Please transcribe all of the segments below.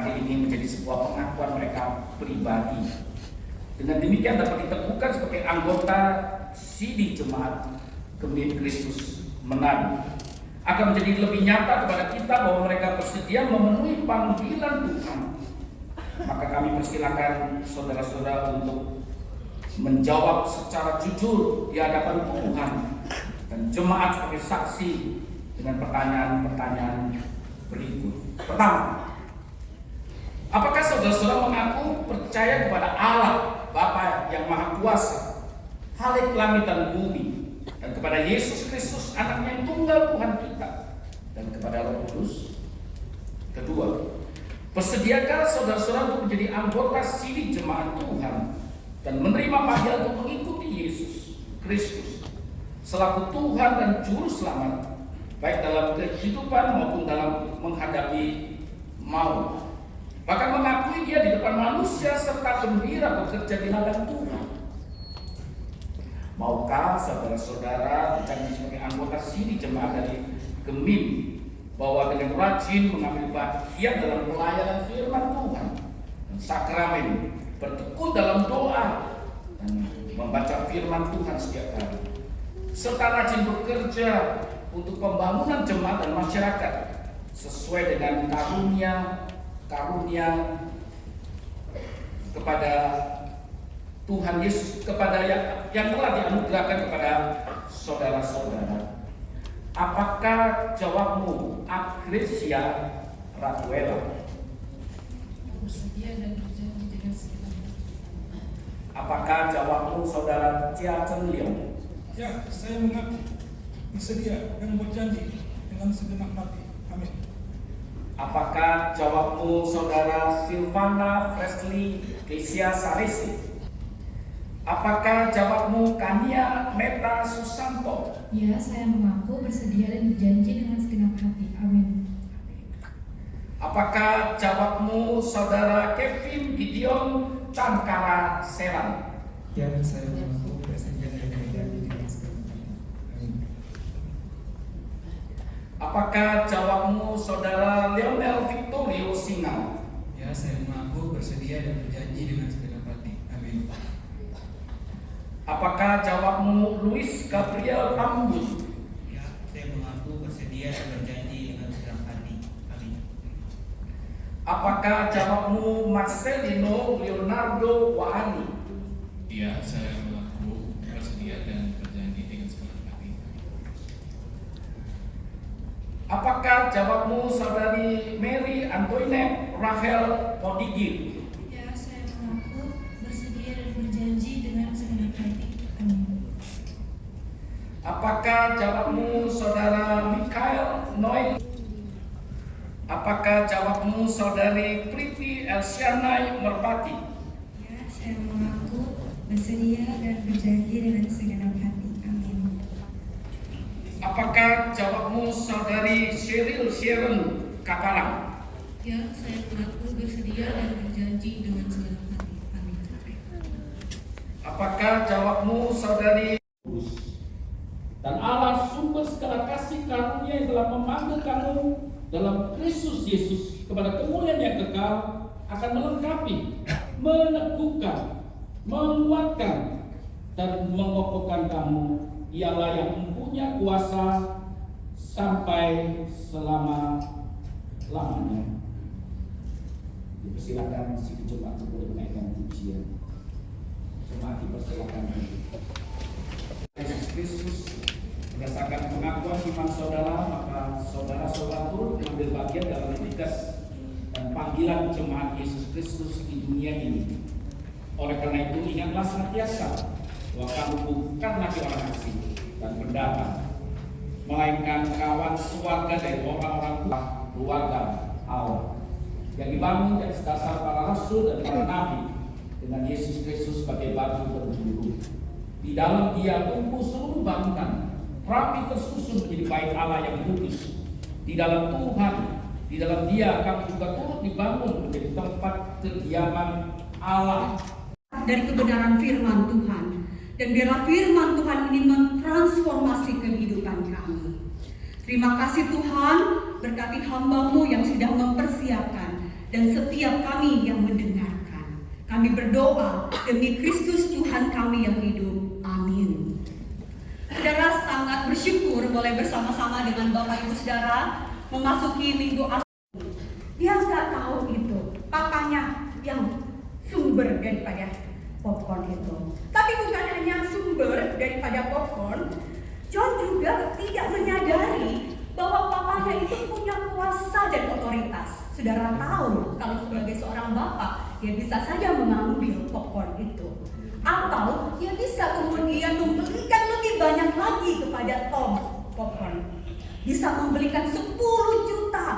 Hari ini menjadi sebuah pengakuan mereka pribadi. Dengan demikian dapat ditemukan sebagai anggota sidi jemaat Gemim Kristus Manado. Akan menjadi lebih nyata kepada kita bahwa mereka bersedia memenuhi panggilan Tuhan. Maka kami persilakan saudara-saudara untuk menjawab secara jujur di hadapan Tuhan dan jemaat sebagai saksi dengan pertanyaan-pertanyaan berikut. Pertama, apakah saudara-saudara mengaku percaya kepada Allah Bapa yang Maha Kuasa, Khalik langit dan bumi, dan kepada Yesus Kristus anaknya yang tunggal Tuhan kita, dan kepada Roh Kudus? Kedua, bersediakah saudara-saudara untuk menjadi anggota sidi jemaat Tuhan dan menerima panggilan untuk mengikuti Yesus Kristus selaku Tuhan dan Juru Selamat, baik dalam kehidupan maupun dalam menghadapi maut? Bahkan mengakui dia di depan manusia serta gembira bekerja di ladang Tuhan. Maukah saudara-saudara menjadi sebagai anggota sidi jemaat dari Gemim bahwa dengan rajin mengambil bagian dalam pelayanan firman Tuhan dan sakramen, bertekun dalam doa dan membaca firman Tuhan setiap hari, serta rajin bekerja untuk pembangunan jemaat dan masyarakat sesuai dengan karunia kepada Tuhan Yesus, kepada yang telah dianugerahkan kepada saudara-saudara? Apakah jawabmu, Agresia Raguela? Bersedia dan berjanji dengan segala. Apakah jawabmu, saudara Cia Chen Liong? Ya, saya mengaku bersedia dan berjanji dengan segenap hati. Amin. Apakah jawabmu, saudara Silvana Presley Kesia Sarisi? Apakah jawabmu, Kania Meta Susanto? Ya, saya mengaku bersedia dan berjanji dengan segenap hati. Amin. Apakah jawabmu, saudara Kevin Gideon Cangkara Seran? Ya, saya mengaku bersedia dan berjanji dengan segenap hati. Amin. Apakah jawabmu, saudara Leonel Victorio Singal? Ya, saya mengaku bersedia dan berjanji dengan segenap hati. Amin. Apakah jawabmu, Luis Gabriel Tambun? Ya, saya mengaku bersedia dan berjanji dengan segenap hati. Amin. Apakah jawabmu, Marcelino Leonardo Waani? Ya, saya mengaku bersedia dan berjanji dengan segenap hati. Apakah jawabmu, saudari Mary Antoinette Rachel Podigil? Ya, saya mengaku bersedia dan berjanji dengan segenap hati. Amin. Apakah jawabmu, saudara Mikael Noy? Apakah jawabmu, saudari Priti Elsianai Merpati? Ya, saya mengaku bersedia dan berjanji dengan segenap hati. Amin. Apakah jawabmu, saudari Cheryl Sharon Kapalang? Ya, saya mengaku bersedia dan berjanji dengan segenap hati. Amin. Apakah jawabmu, saudari dan Allah sumber segala kasih karunia yang telah memanggil kamu dalam Kristus Yesus kepada kemuliaan yang kekal akan melengkapi, meneguhkan, menguatkan dan mengokohkan kamu. Ialah yang mempunyai kuasa sampai selama-lamanya. Dipersilakan si jemaat untuk menaikkan pujian. Jemaat dipersilakan. Yesus Kristus, berdasarkan pengakuan iman saudara, maka saudara-saudara turut mengambil bagian dalam tugas dan panggilan jemaat Yesus Kristus di dunia ini. Oleh karena itu, ingatlah senantiasa bahwa kamu bukan lagi orang asing dan pendatang, melainkan kawan sewarga dari orang-orang keluarga Allah yang dibangun dari dasar para rasul dan para nabi dengan Yesus Kristus sebagai batu penjuru. Di dalam Dia tumbuh seluruh bangunan rapi tersusun menjadi bait Allah yang kudus. Di dalam Tuhan, di dalam Dia kami juga turut dibangun menjadi tempat kediaman Allah. Dari kebenaran firman Tuhan, dan biarlah firman Tuhan ini mentransformasi kehidupan kami. Terima kasih Tuhan, berkati hamba-Mu yang sudah mempersiapkan dan setiap kami yang mendengarkan. Kami berdoa demi Kristus Tuhan kami yang hidup. Amin. Saudara, sangat bersyukur boleh bersama-sama dengan Bapak Ibu Saudara memasuki Minggu Asli. Dia nggak tahu itu papanya yang sumber daripada popcorn itu. Tapi bukan hanya sumber daripada popcorn, John juga tidak menyadari bahwa papanya itu punya kuasa dan otoritas. Saudara tahu kalau sebagai seorang bapak, dia bisa saja mengambil popcorn itu, atau dia bisa kemudian membelikan lebih banyak lagi kepada Tom popcorn. Bisa membelikan 10 juta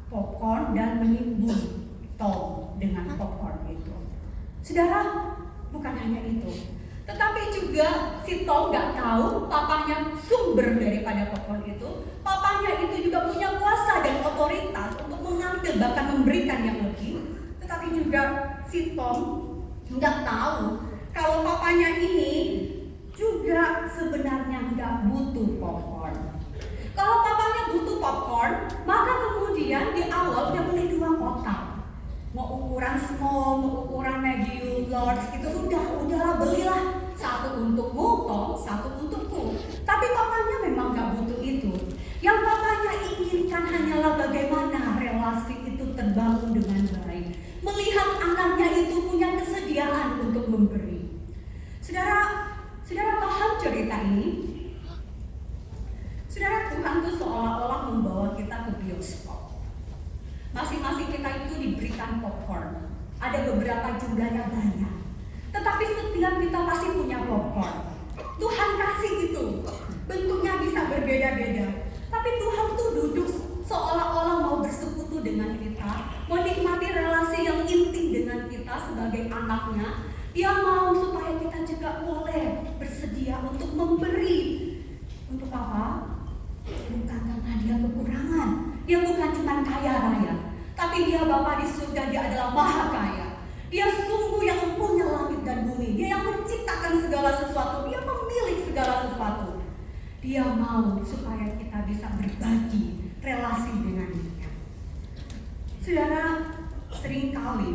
popcorn dan menimbun Tom dengan popcorn itu. Saudara, bukan hanya itu, tetapi juga si Tom nggak tahu papanya sumber daripada popcorn itu. Papanya itu juga punya kuasa dan otoritas untuk mengambil bahkan memberikan yang lebih. Tetapi juga si Tom nggak tahu kalau papanya ini juga sebenarnya nggak butuh popcorn. Kalau papanya butuh popcorn, maka kemudian di awal dia beli 2 kotak. Mau ukuran small, mau ukuran medium, large, itu udahlah belilah. Satu untukmu, Tom, satu untukku. Tapi papanya memang gak butuh itu. Yang papanya inginkan hanyalah bagaimana relasi itu terbangun dengan baik. Melihat anaknya itu punya kesediaan untuk memberi. Saudara paham cerita ini? Saudara, Tuhan itu seolah-olah membawa kita ke bioskop. Masing-masing kita itu diberikan popcorn. Ada beberapa jumlahnya banyak. Tetapi setiap kita pasti punya popcorn. Tuhan kasih itu. Bentuknya bisa berbeda-beda. Tapi Tuhan tuh duduk seolah-olah mau bersekutu dengan kita, menikmati relasi yang intim dengan kita sebagai anaknya. Dia mau supaya kita juga boleh bersedia untuk memberi. Untuk apa? Bukan karena dia kekurangan. Dia bukan cuma kaya raya, tapi dia Bapa di surga, dia adalah maha kaya. Dia sungguh yang punya langit dan bumi. Dia yang menciptakan segala sesuatu. Dia pemilik segala sesuatu. Dia mau supaya kita bisa berbagi relasi dengan dia. Saudara, seringkali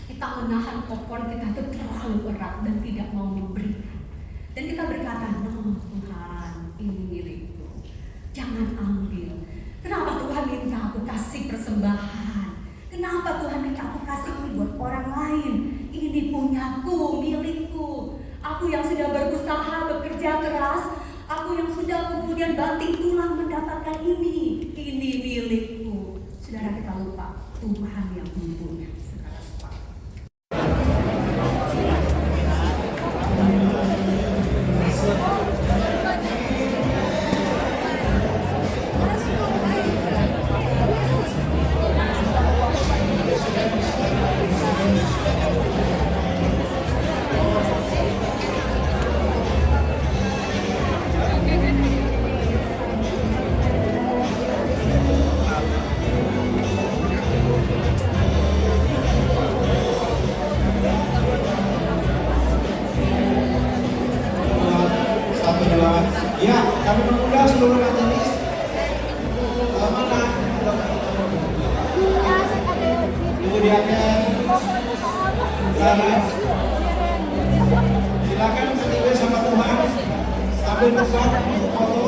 kita menahan popcorn kita itu terlalu erat dan tidak mau memberikan. Dan kita berkata, no Tuhan, ini milikku. Jangan ambil. Kenapa Tuhan minta aku kasih persembahan? Kenapa Tuhan minta aku kasih ini buat orang lain? Ini punyaku, milikku. Aku yang sudah berusaha, bekerja keras. Aku yang sudah kemudian banting tulang mendapatkan ini. Ini milikku. Saudara, kita lupa Tuhan yang mempunyai segala sesuatu. Ya, kami mengundang seluruh majelis. Mana? Ibu Diaken, Laras. Silakan berdiri sama Tuhan sambil dekat untuk foto.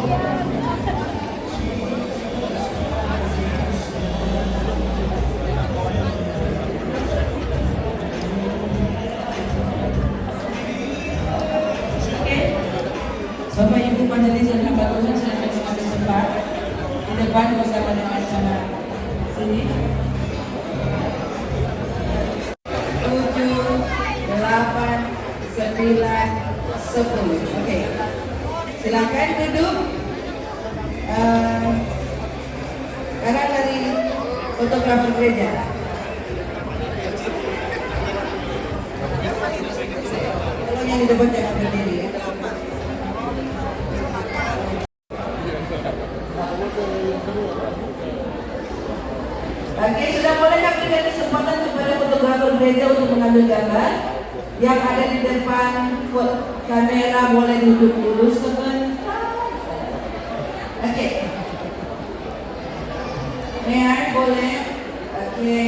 Bapak Ibu majelis dan hamba Tuhan silakan mengambil tempat di depan bersama dengan acara sini. 7, 8, 9, 10. Oke, silakan duduk. Karena dari fotografer gereja. Tolong yang di depan jangan berdiri ya. Oke, sudah boleh kami beri kesempatan kepada fotografer gereja untuk mengambil gambar. Yang ada di depan kamera boleh duduk dulu sebentar. Oke. Mayor boleh. Oke.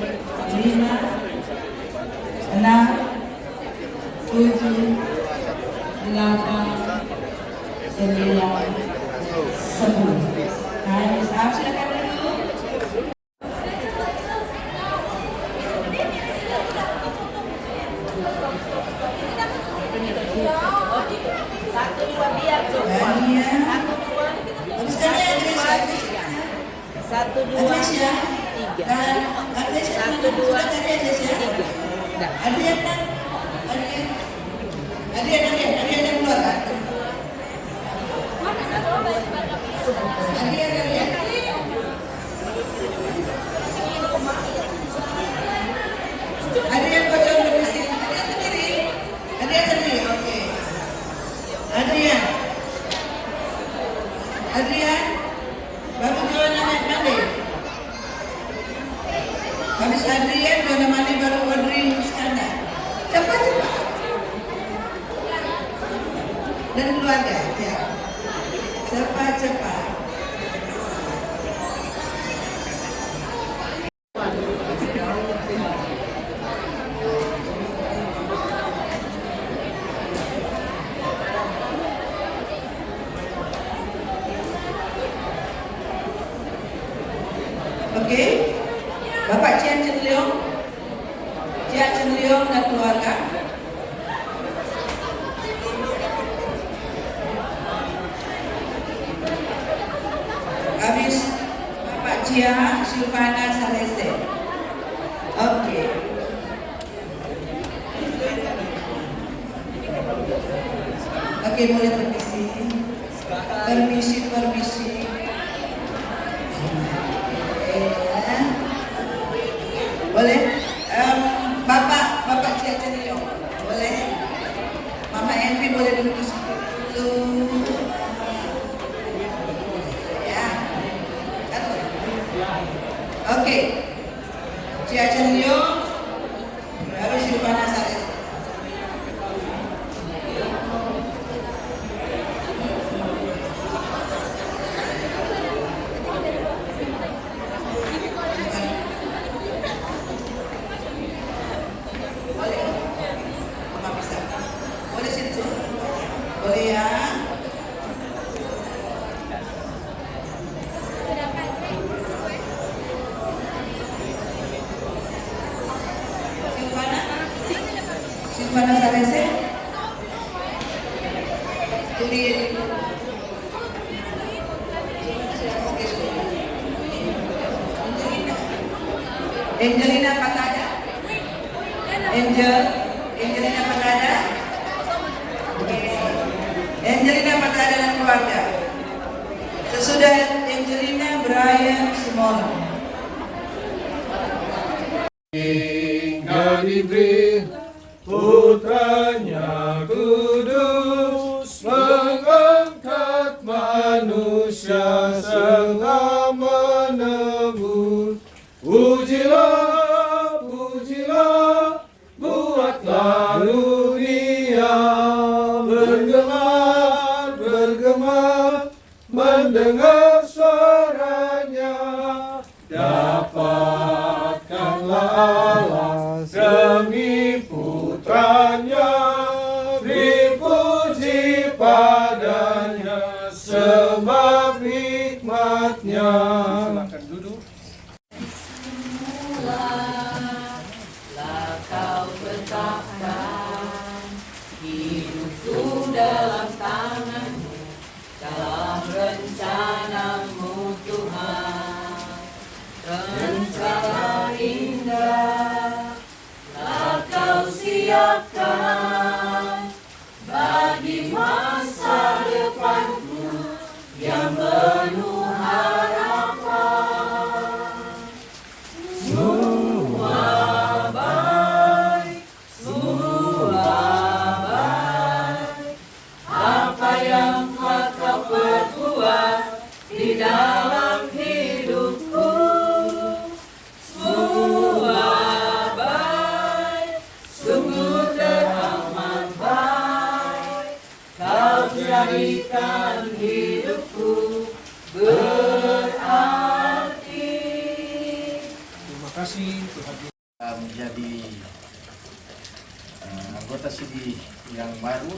Hands up, silakan dulu. Satu dua biar tuh. Satu dua. Habiskan ya, Agnes. Satu dua Agnes ya. tiga. Agnes, Satu dua Agnes ya. tiga. Adrian kan? Adrian keluar kan? Adrian. Adrian kocok dulu sini. Adrian sendiri, oke. Adrian, baru jualan anak mandi. Habis Adrian jualan mandi baru ordering Iskandar. Cepat. Dan keluarga, ya. Cepat. Oke, Bapak Cia Chen Leong dan keluarga. Habis Bapak Cia Silvana Salese. Oke. Oke, boleh permisi. Boleh? Bapak Cia Chen Leong, boleh? Mama Envy boleh duduk di situ dulu. Ya. Oke. Cia Chen Leong, baru Silvana Saleh. Boleh ya. Silvana Salese. Angelina Patada. Angelina Patada. Angelina Patada dan keluarga. Sesudah Angelina, Brian Simono. Hingga diberi putranya kudus, mengangkat manusia serta menebus. Pujilah, buatlah dunia bergema, mendengar suaranya. Dapatkanlah Allah demi putranya, beri puji padanya sebab hikmatnya. menjadikan hidupku berarti. Terima kasih Tuhan. Menjadi anggota SIDI yang baru,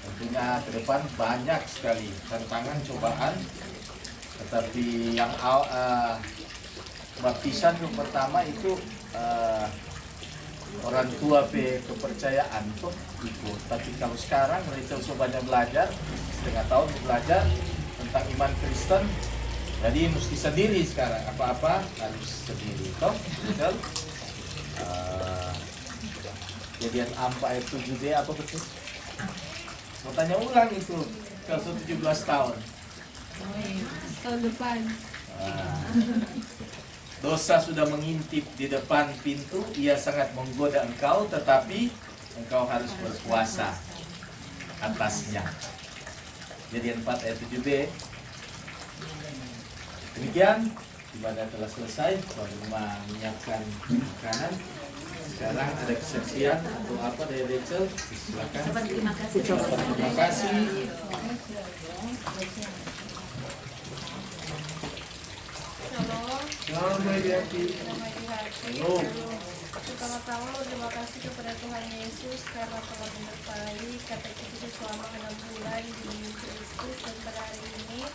tentunya ke depan banyak sekali tantangan, cobaan. Tetapi yang baptisan yang pertama itu orang tua kepercayaan tuh ikut. Tapi kalau sekarang Rachel banyak belajar, setengah tahun belajar tentang iman Kristen. Jadi mesti sendiri sekarang, apa-apa harus sendiri. Toh, Rachel? Kejadian 4 ayat 7b apa betul? Mau tanya ulang itu kalau 17 tahun. Tahun depan. Dosa sudah mengintip di depan pintu, ia sangat menggoda engkau, tetapi engkau harus berpuasa atasnya. Kejadian 4 ayat 7b. Demikian, ibadah telah selesai. Tuan rumah menyiapkan makanan. Sekarang ada kesaksian untuk apa dari Rachel? Silakan. Terima kasih. Terima kasih. Shalom. Selamat Yati. Shalom. Pertama-tama terima kasih kepada Tuhan Yesus karena telah menyertai katekismus selama 6 bulan di Kristus, dan pada hari ini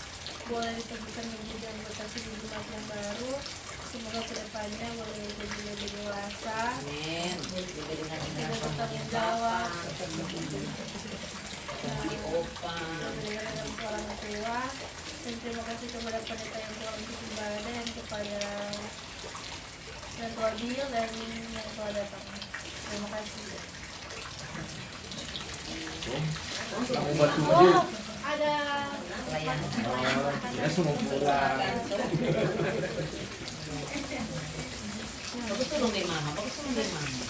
boleh ditemukan menjadi anggota SIDI Jemaat yang baru. Semoga kedepannya boleh jadi lebih dewasa, tidak bertanggung jawab, dengan suara orang tua. Dan terima kasih kepada pendeta yang telah beribadah dan kepada dan Tuan Bill dan yang telah datang. Terima kasih. Kamu batu dia. Ada Ya semua pulang. Bagus tulong kay mama, bagus tulong kay mama.